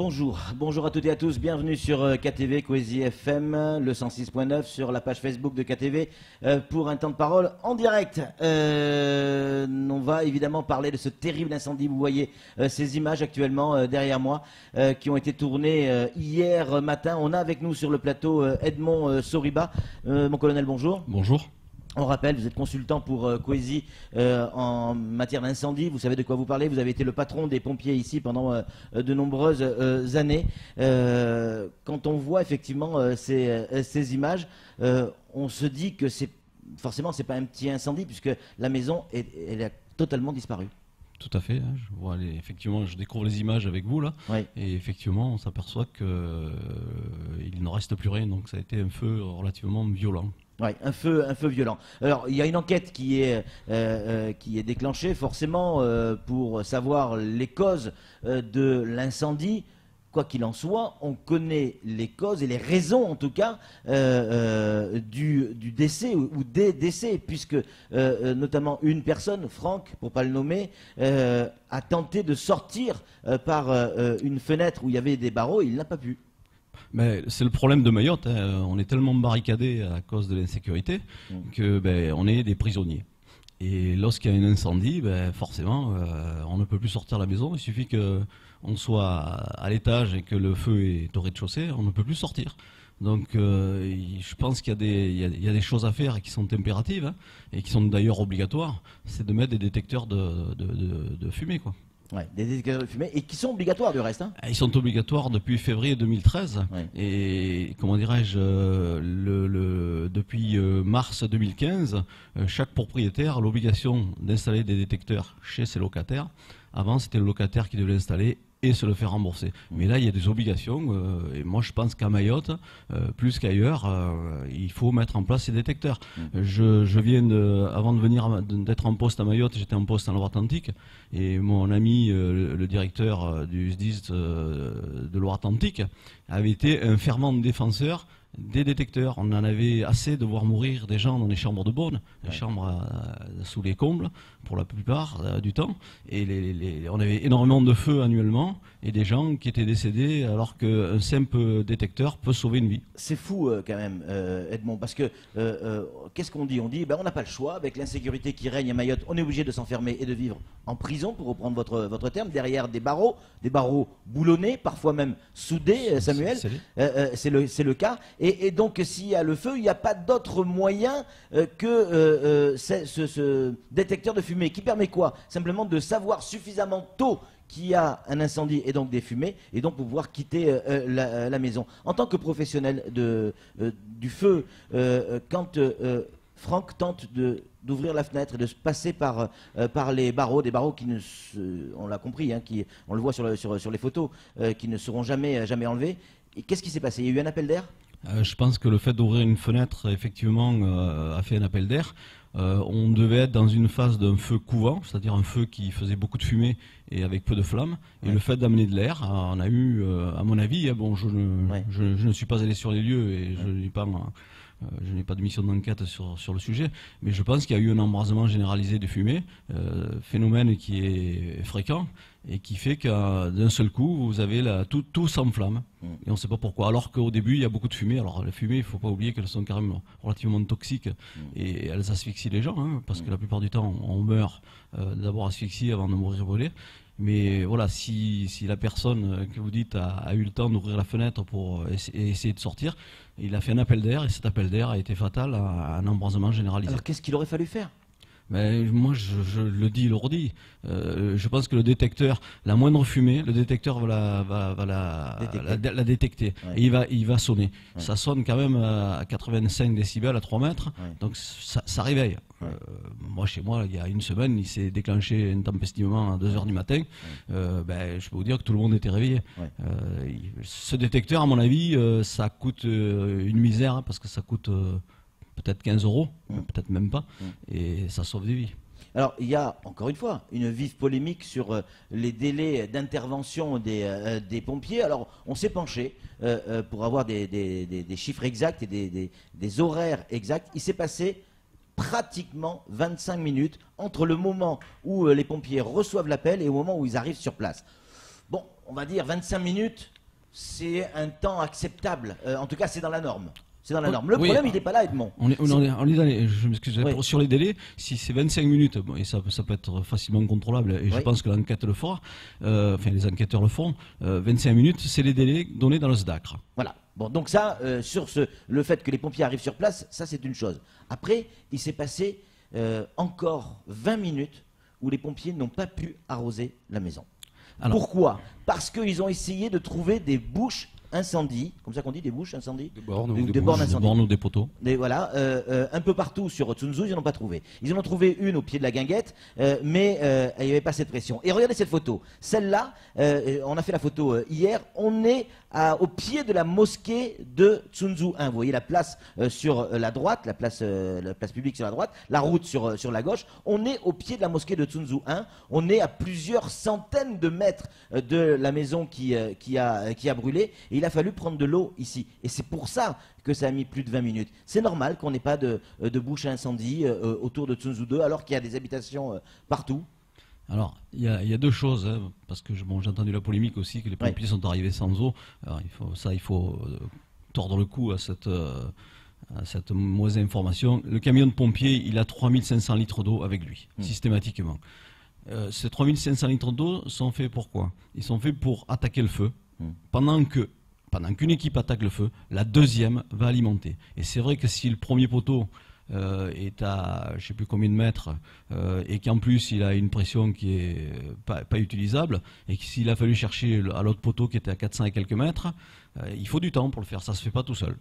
Bonjour, bonjour à toutes et à tous, bienvenue sur KTV, Coésie FM, le 106.9 sur la page Facebook de KTV pour un temps de parole en direct. On va évidemment parler de ce terrible incendie, vous voyez ces images actuellement derrière moi qui ont été tournées hier matin. On a avec nous sur le plateau Edmond Soriba. Mon colonel, bonjour. Bonjour. On rappelle, vous êtes consultant pour Coésie en matière d'incendie, vous savez de quoi vous parlez, vous avez été le patron des pompiers ici pendant de nombreuses années. Quand on voit effectivement ces images, on se dit que forcément c'est pas un petit incendie puisque la maison elle a totalement disparu. Tout à fait, hein, je vois effectivement, je découvre les images avec vous là, Oui. et effectivement on s'aperçoit qu'il ne reste plus rien, donc ça a été un feu relativement violent. Oui, un feu violent. Alors, il y a une enquête qui est déclenchée forcément pour savoir les causes de l'incendie. Quoi qu'il en soit, on connaît les causes et les raisons, en tout cas, du décès ou des décès, puisque notamment une personne, Franck, pour ne pas le nommer, a tenté de sortir par une fenêtre où il y avait des barreaux et il n'a pas pu. Mais c'est le problème de Mayotte, hein. On est tellement barricadé à cause de l'insécurité que on est des prisonniers. Et lorsqu'il y a un incendie, forcément, on ne peut plus sortir de la maison. Il suffit qu'on soit à l'étage et que le feu est au rez-de-chaussée, on ne peut plus sortir. Donc je pense qu'il y a des choses à faire qui sont impératives, hein, et qui sont d'ailleurs obligatoires. C'est de mettre des détecteurs de fumée, quoi. Ouais, des détecteurs de fumée, et qui sont obligatoires du reste. Hein. Ils sont obligatoires depuis février 2013, ouais. Et comment dirais-je, depuis mars 2015, chaque propriétaire a l'obligation d'installer des détecteurs chez ses locataires. Avant, c'était le locataire qui devait l'installer et se le faire rembourser. Mais là, il y a des obligations, et moi je pense qu'à Mayotte, plus qu'ailleurs, il faut mettre en place ces détecteurs. Je viens avant de venir d'être en poste à Mayotte, j'étais en poste en Loire-Atlantique, et mon ami, le directeur du SDIS de Loire-Atlantique, avait été un fervent défenseur des détecteurs. On en avait assez de voir mourir des gens dans les chambres de bonne, les chambres sous les combles pour la plupart du temps, et on avait énormément de feux annuellement et des gens qui étaient décédés alors qu'un simple détecteur peut sauver une vie. C'est fou quand même, Edmond, parce que qu'est-ce qu'on dit? On dit on n'a pas le choix, avec l'insécurité qui règne à Mayotte, on est obligé de s'enfermer et de vivre en prison, pour reprendre votre terme, derrière des barreaux boulonnés, parfois même soudés, Samuel, c'est le cas. Et donc, s'il y a le feu, il n'y a pas d'autre moyen que ce détecteur de fumée, qui permet quoi? Simplement de savoir suffisamment tôt qu'il y a un incendie et donc des fumées, et donc pouvoir quitter la maison. En tant que professionnel du feu, quand Franck tente d'ouvrir la fenêtre et de se passer par les barreaux, des barreaux qui on l'a compris, hein, on le voit sur les photos, qui ne seront jamais enlevés. Et qu'est-ce qui s'est passé? Il y a eu un appel d'air? Je pense que le fait d'ouvrir une fenêtre, effectivement, a fait un appel d'air. On devait être dans une phase d'un feu couvant, c'est-à-dire un feu qui faisait beaucoup de fumée et avec peu de flammes. Et le fait d'amener de l'air, on a eu, à mon avis, je ne suis pas allé sur les lieux et je n'ai pas de mission d'enquête sur le sujet, mais je pense qu'il y a eu un embrasement généralisé de fumée, phénomène qui est fréquent et qui fait que d'un seul coup, vous avez tout s'enflamme. Et on ne sait pas pourquoi. Alors qu'au début, il y a beaucoup de fumée. Alors la fumée, il ne faut pas oublier qu'elles sont quand même relativement toxiques et elles asphyxient les gens, hein, parce que la plupart du temps, on meurt d'abord asphyxié avant de mourir brûlé. Mais voilà, si la personne que vous dites a eu le temps d'ouvrir la fenêtre pour essayer de sortir, il a fait un appel d'air et cet appel d'air a été fatal à un embrasement généralisé. Alors qu'est-ce qu'il aurait fallu faire? Mais moi, je le dis, le redis. Je pense que le détecteur, la moindre fumée, le détecteur va la détecter. Ouais. Et il va sonner. Ouais. Ça sonne quand même à 85 décibels à 3 mètres. Ouais. Donc ça réveille. Ouais. Moi, chez moi, il y a une semaine, il s'est déclenché un tempestivement à 2 h du matin. Ouais. Je peux vous dire que tout le monde était réveillé. Ouais. Ce détecteur, à mon avis, ça coûte une misère, hein, parce que ça coûte peut-être 15 €, peut-être même pas, et ça sauve des vies. Alors, il y a, encore une fois, une vive polémique sur les délais d'intervention des pompiers. Alors, on s'est penché pour avoir des chiffres exacts et des horaires exacts. Il s'est passé pratiquement 25 minutes entre le moment où les pompiers reçoivent l'appel et au moment où ils arrivent sur place. Bon, on va dire 25 minutes, c'est un temps acceptable. En tout cas, c'est dans la norme. C'est dans la norme. Le problème, il n'est pas là, Edmond. On est dans je m'excuse, Oui. sur les délais, si c'est 25 minutes, bon, et ça peut être facilement contrôlable, et je pense que l'enquête le fera, enfin les enquêteurs le feront, 25 minutes, c'est les délais donnés dans le SDACR. Voilà. Bon, donc ça, sur le fait que les pompiers arrivent sur place, ça c'est une chose. Après, il s'est passé encore 20 minutes où les pompiers n'ont pas pu arroser la maison. Alors, pourquoi? Parce qu'ils ont essayé de trouver des bouches incendie, comme ça qu'on dit, des bouches incendie, des bornes ou des poteaux. Voilà, un peu partout sur Tsunzu, ils n'en ont pas trouvé. Ils en ont trouvé une au pied de la guinguette, mais il n'y avait pas cette pression. Et regardez cette photo. Celle-là, on a fait la photo hier, on est au pied de la mosquée de Tsunzu 1. Vous voyez la place sur la droite, la place publique sur la droite, la route sur la gauche. On est au pied de la mosquée de Tsunzu 1. On est à plusieurs centaines de mètres de la maison qui a brûlé. Et il a fallu prendre de l'eau ici. Et c'est pour ça que ça a mis plus de 20 minutes. C'est normal qu'on n'ait pas de bouche à incendie autour de Tsunzu 2 alors qu'il y a des habitations partout. Alors, il y a deux choses, hein, parce que j'ai entendu la polémique aussi, que les pompiers sont arrivés sans eau. Alors, il faut tordre le cou à cette mauvaise information. Le camion de pompiers, il a 3500 litres d'eau avec lui, systématiquement. Ces 3500 litres d'eau sont faits pour quoi? Ils sont faits pour attaquer le feu, pendant qu'une équipe attaque le feu, la deuxième va alimenter. Et c'est vrai que si le premier poteau est à je ne sais plus combien de mètres et qu'en plus il a une pression qui est pas utilisable et que s'il a fallu chercher à l'autre poteau qui était à 400 et quelques mètres, il faut du temps pour le faire, ça se fait pas tout seul.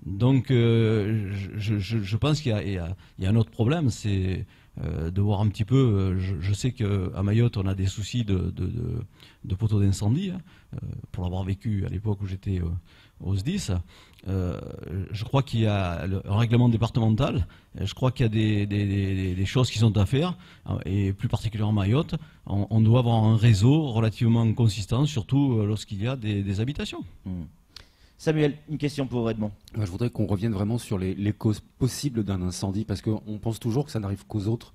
Donc je pense qu'il y a un autre problème, c'est de voir un petit peu, je sais qu'à Mayotte on a des soucis de poteaux d'incendie, pour l'avoir vécu à l'époque où j'étais au SDIS. Je crois qu'il y a un règlement départemental, je crois qu'il y a des choses qui sont à faire, et plus particulièrement à Mayotte, on doit avoir un réseau relativement consistant, surtout lorsqu'il y a des habitations. Samuel, une question pour Edmond. Je voudrais qu'on revienne vraiment sur les causes possibles d'un incendie, parce qu'on pense toujours que ça n'arrive qu'aux autres,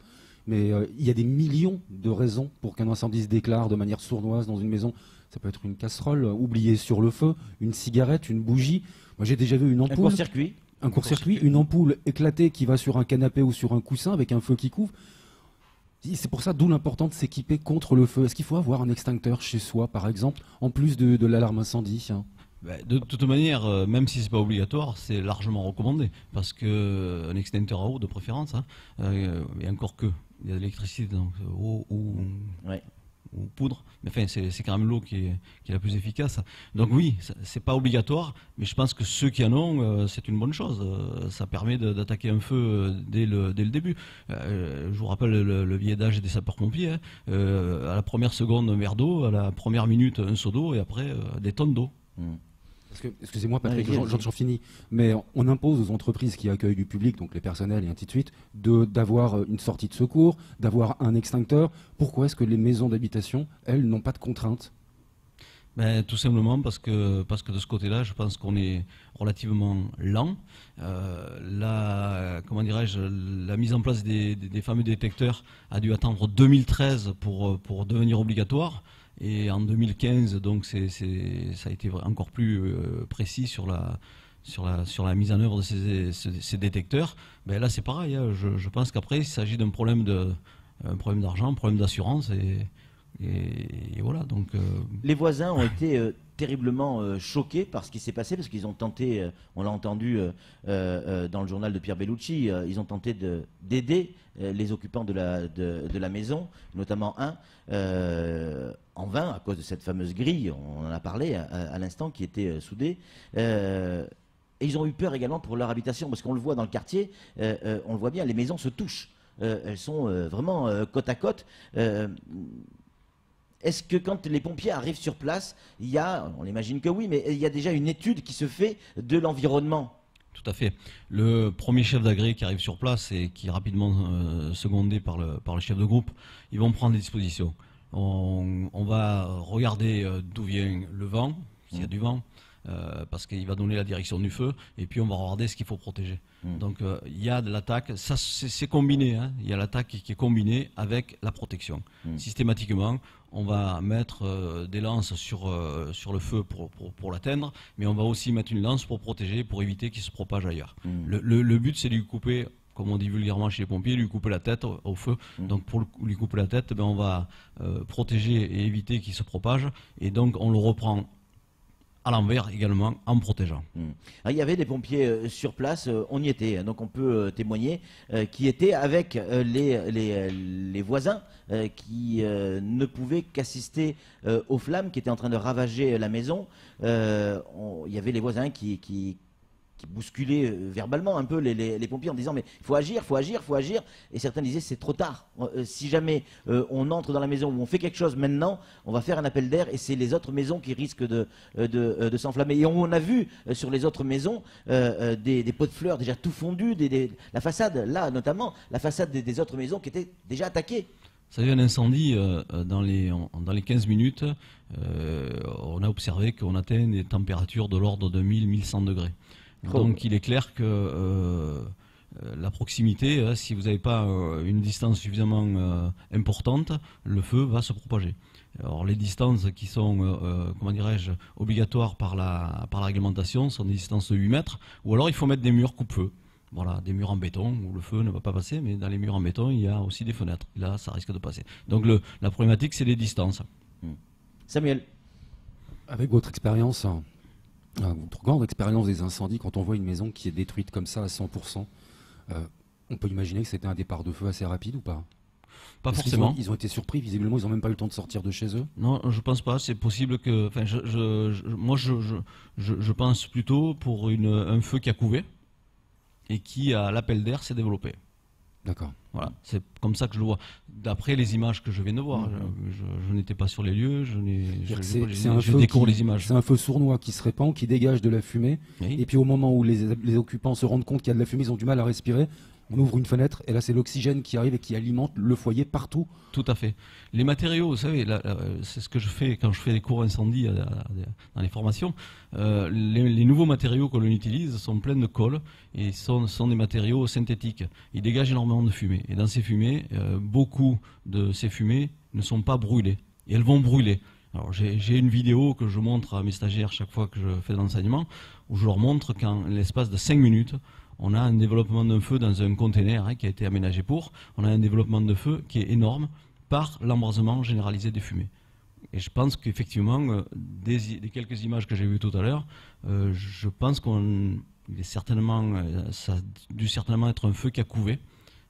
mais il y a des millions de raisons pour qu'un incendie se déclare de manière sournoise dans une maison. Ça peut être une casserole oubliée sur le feu, une cigarette, une bougie. Moi, j'ai déjà vu une ampoule. Un court-circuit, une ampoule éclatée qui va sur un canapé ou sur un coussin avec un feu qui couvre. C'est pour ça d'où l'important de s'équiper contre le feu. Est-ce qu'il faut avoir un extincteur chez soi, par exemple, en plus de l'alarme incendie? De toute manière, même si c'est pas obligatoire, c'est largement recommandé, parce que un extincteur à eau de préférence, et encore que il y a de l'électricité, donc eau ou poudre, mais enfin c'est quand même l'eau qui est la plus efficace. Donc oui, c'est pas obligatoire, mais je pense que ceux qui en ont, c'est une bonne chose. Ça permet d'attaquer un feu dès le début. Je vous rappelle le vieil adage des sapeurs-pompiers, à la première seconde un verre d'eau, à la première minute un seau d'eau, et après des tonnes d'eau. Excusez-moi Patrick, j'en finis, mais on impose aux entreprises qui accueillent du public, donc les personnels et ainsi de suite, d'avoir une sortie de secours, d'avoir un extincteur. Pourquoi est-ce que les maisons d'habitation, elles, n'ont pas de contraintes? Tout simplement parce que de ce côté-là, je pense qu'on est relativement lent. Comment dirais-je, la mise en place des fameux détecteurs a dû attendre 2013 pour devenir obligatoire. Et en 2015, donc ça a été encore plus précis sur la mise en œuvre de ces détecteurs. Là, c'est pareil. Je pense qu'après, il s'agit d'un problème d'argent, un problème d'assurance, et voilà. Donc les voisins ont été terriblement choqués par ce qui s'est passé, parce qu'ils ont tenté, on l'a entendu dans le journal de Pierre Bellucci, ils ont tenté d'aider les occupants de la maison, notamment un, en vain, à cause de cette fameuse grille, on en a parlé à l'instant, qui était soudée. Et ils ont eu peur également pour leur habitation, parce qu'on le voit dans le quartier, on le voit bien, les maisons se touchent. Elles sont vraiment côte à côte. Est-ce que quand les pompiers arrivent sur place, on imagine que oui, mais il y a déjà une étude qui se fait de l'environnement? Tout à fait. Le premier chef d'agré qui arrive sur place et qui est rapidement secondé par le chef de groupe, ils vont prendre des dispositions. On va regarder d'où vient le vent, s'il y a du vent, parce qu'il va donner la direction du feu, et puis on va regarder ce qu'il faut protéger. Donc il y a de l'attaque, ça c'est combiné, hein. Il y a l'attaque qui est combinée avec la protection. Systématiquement, on va mettre des lances sur le feu pour l'atteindre, mais on va aussi mettre une lance pour protéger, pour éviter qu'il se propage ailleurs. Le but, c'est de lui couper, comme on dit vulgairement chez les pompiers, lui couper la tête au feu. Donc pour lui couper la tête, on va protéger et éviter qu'il se propage, et donc on le reprend à l'envers également en protégeant. Alors, il y avait des pompiers sur place, on y était, donc on peut témoigner, qui étaient avec les voisins qui ne pouvaient qu'assister aux flammes qui étaient en train de ravager la maison. Il y avait les voisins qui bousculaient verbalement un peu les pompiers en disant mais il faut agir, faut agir, faut agir. Et certains disaient c'est trop tard. Si jamais on entre dans la maison ou on fait quelque chose maintenant, on va faire un appel d'air et c'est les autres maisons qui risquent de s'enflammer. Et on a vu sur les autres maisons des pots de fleurs déjà tout fondus, la façade, là notamment, la façade des autres maisons qui étaient déjà attaquées. Ça a eu un incendie dans les 15 minutes. On a observé qu'on atteint des températures de l'ordre de 1000-1100 degrés. Donc il est clair que la proximité, si vous n'avez pas une distance suffisamment importante, le feu va se propager. Alors les distances qui sont, comment dirais-je, obligatoires par la réglementation sont des distances de 8 mètres, ou alors il faut mettre des murs coupe-feu. Voilà, des murs en béton où le feu ne va pas passer, mais dans les murs en béton, il y a aussi des fenêtres. Là, ça risque de passer. Donc la problématique, c'est les distances. Samuel. Avec votre expérience, votre grande expérience des incendies, quand on voit une maison qui est détruite comme ça à 100%, on peut imaginer que c'était un départ de feu assez rapide ou pas? Pas forcément. Ils ont été surpris, visiblement, ils n'ont même pas eu le temps de sortir de chez eux. Non, je pense pas. C'est possible que. Enfin, moi, je pense plutôt pour un feu qui a couvé et qui, à l'appel d'air, s'est développé. D'accord. Voilà, c'est comme ça que je le vois. D'après les images que je viens de voir, je n'étais pas sur les lieux, je découvre les images. C'est un feu sournois qui se répand, qui dégage de la fumée, oui. Et puis au moment où les occupants se rendent compte qu'il y a de la fumée, ils ont du mal à respirer. On ouvre une fenêtre et là c'est l'oxygène qui arrive et qui alimente le foyer partout. Tout à fait. Les matériaux, vous savez, c'est ce que je fais quand je fais les cours incendie dans les formations. Les nouveaux matériaux que l'on utilise sont pleins de colle et sont des matériaux synthétiques. Ils dégagent énormément de fumée. Et dans ces fumées, beaucoup de ces fumées ne sont pas brûlées. Et elles vont brûler. Alors j'ai une vidéo que je montre à mes stagiaires chaque fois que je fais de l'enseignement, où je leur montre qu'en l'espace de 5 minutes, on a un développement d'un feu dans un container qui a été aménagé pour. On a un développement de feu qui est énorme par l'embrasement généralisé des fumées. Et je pense qu'effectivement, des quelques images que j'ai vues tout à l'heure, je pense ça a dû certainement être un feu qui a couvé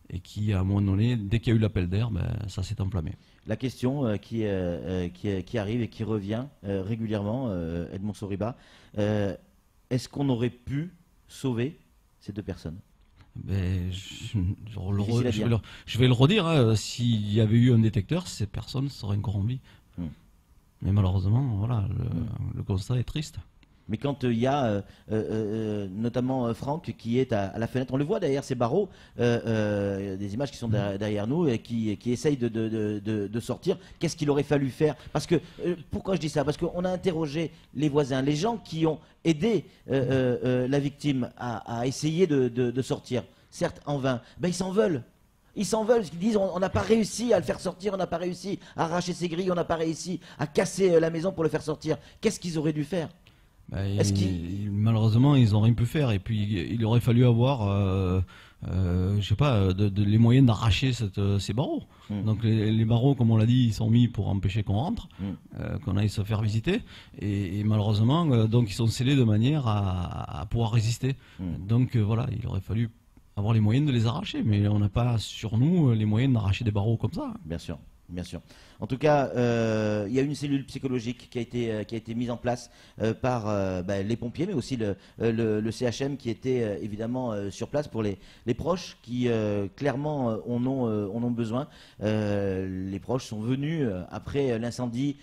et qui, à un moment donné, dès qu'il y a eu l'appel d'air, ça s'est enflammé. La question qui arrive et qui revient régulièrement, Edmond Soriba, est-ce qu'on aurait pu sauver ces 2 personnes? Je vais le redire, s'il y avait eu un détecteur, ces personnes seraient encore en vie. Mais malheureusement, voilà, le constat est triste. Mais quand il y a notamment Franck qui est à la fenêtre, on le voit derrière ces barreaux, des images qui sont derrière nous et qui essayent de sortir. Qu'est-ce qu'il aurait fallu faire? Parce que, pourquoi je dis ça? Parce qu'on a interrogé les voisins, les gens qui ont aidé la victime à essayer de sortir, certes en vain. Ben, ils s'en veulent. Ils s'en veulent, parce qu'ils disent on n'a pas réussi à le faire sortir, on n'a pas réussi à arracher ses grilles, on n'a pas réussi à casser la maison pour le faire sortir. Qu'est-ce qu'ils auraient dû faire? Malheureusement, ils n'ont rien pu faire. Et puis, il aurait fallu avoir, je sais pas, les moyens d'arracher ces barreaux. Donc, les barreaux, comme on l'a dit, ils sont mis pour empêcher qu'on rentre, qu'on aille se faire visiter. Et malheureusement, donc, ils sont scellés de manière à pouvoir résister. Donc, voilà, il aurait fallu avoir les moyens de les arracher. Mais on n'a pas sur nous les moyens d'arracher des barreaux comme ça. Bien sûr. Bien sûr. En tout cas, il y a une cellule psychologique qui a été mise en place par les pompiers, mais aussi le CHM qui était évidemment sur place pour les proches qui clairement en ont besoin. Les proches sont venus après l'incendie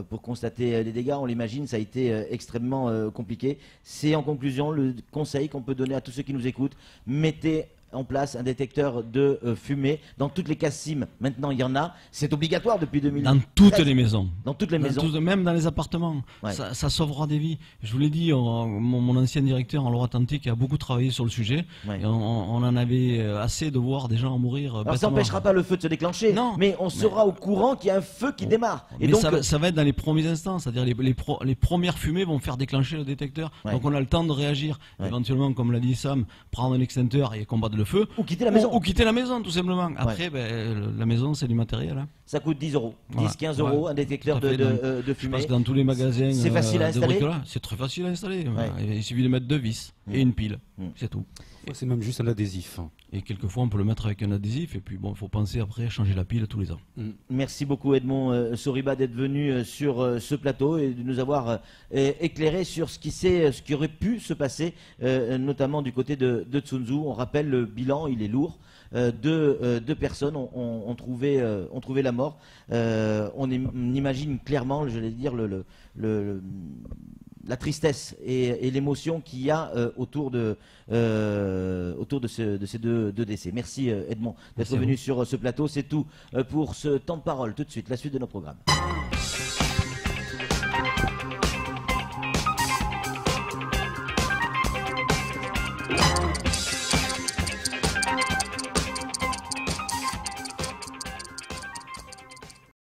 pour constater les dégâts. On l'imagine, ça a été extrêmement compliqué. C'est en conclusion le conseil qu'on peut donner à tous ceux qui nous écoutent. Mettez en place un détecteur de fumée dans toutes les cases SIM. Maintenant, il y en a. C'est obligatoire depuis 2000. Dans toutes les maisons. Dans toutes les maisons. Même dans les appartements. Ouais. Ça sauvera des vies. Je vous l'ai dit, mon ancien directeur en Loire-Atlantique a beaucoup travaillé sur le sujet. Ouais. Et on en avait assez de voir des gens mourir. Alors, ça n'empêchera pas le feu de se déclencher. Non. Mais on sera au courant qu'il y a un feu qui démarre. Et Mais donc, ça va être dans les premiers instants. C'est-à-dire les premières fumées vont faire déclencher le détecteur. Ouais. Donc on a le temps de réagir. Ouais. Éventuellement, comme l'a dit Sam, prendre un extincteur et combattre le feu. ou quitter la maison. Ou quitter la maison, tout simplement. Après, la maison, c'est du matériel. Hein. Ça coûte 10 euros. Voilà. 10-15 euros, Ouais. un détecteur Tout à fait. de Je fumée. pense que dans tous les magasins, C'est facile à de installer. bricolage, c'est très facile à installer. Ouais. Il suffit de mettre 2 vis et une pile, c'est tout. C'est même juste un adhésif. Et quelquefois, on peut le mettre avec un adhésif. Et puis, bon, il faut penser après à changer la pile tous les ans. Merci beaucoup Edmond Soriba d'être venu sur ce plateau et de nous avoir éclairé sur ce qui aurait pu se passer, notamment du côté de Tsunzu. On rappelle le bilan, il est lourd. Deux personnes ont trouvé la mort. On imagine clairement, je vais dire, la tristesse et l'émotion qu'il y a autour de ces deux décès. Merci Edmond d'être venu sur ce plateau. C'est tout pour ce temps de parole. Tout de suite, la suite de nos programmes.